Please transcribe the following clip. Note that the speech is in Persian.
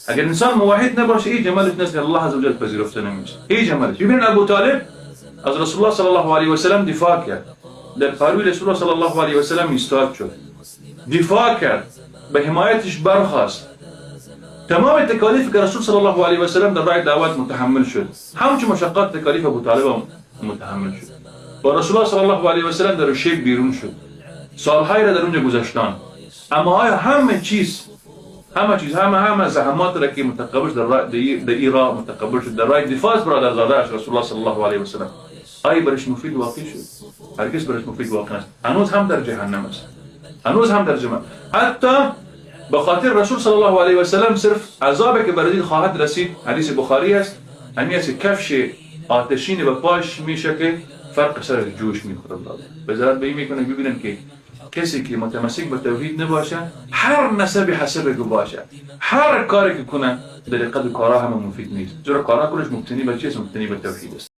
اگر انسان موحد نباشه این جمالش نزد الله عز وجل پذیرفته نمیشه. این جمالش. ببینید ابو طالب از رسول الله صلی الله علیه و سلم دفاع کرد، در پاروی رسول الله صلی الله علیه و سلم ایستاد شد، دفاع کرد، به حمایتش برخاست. تمام تکالیف که رسول صلی الله علیه و سلم در راه دعوت متحمل شد، همچون مشقات تکالیف ابو طالب هم متحمل شد. با رسول الله صلی الله علیه و سلم در شیب بیرون شد، سالهای را در اونجا گذشتان، اما همه چیز همه زحمات را که متقبل در ایران متقبل شد، در راه دفاع از برادرزاده‌اش رسول الله صلی الله علیه و سلم، آیا برش مفید واقع شد؟ هرگز برش مفید واقع نشد. هنوز هم در جهنم است، هنوز هم در جهنم. حتی به خاطر رسول صلی الله علیه و سلم صرف عذابی که برای خواهد رسید، حدیث بخاری است، همین است کفش آتشین به پاش میشه که فرق سر جوش میخوره. بذات به این میکنه ببینن که کسی که متمسک به توحید نباشه، هر نسبی حسب که باشه، هر کاری که کنه در قد کارها هم مفید نیست، چرا کارها کلش مبتنی به چیست؟ مبتنی به توحید است.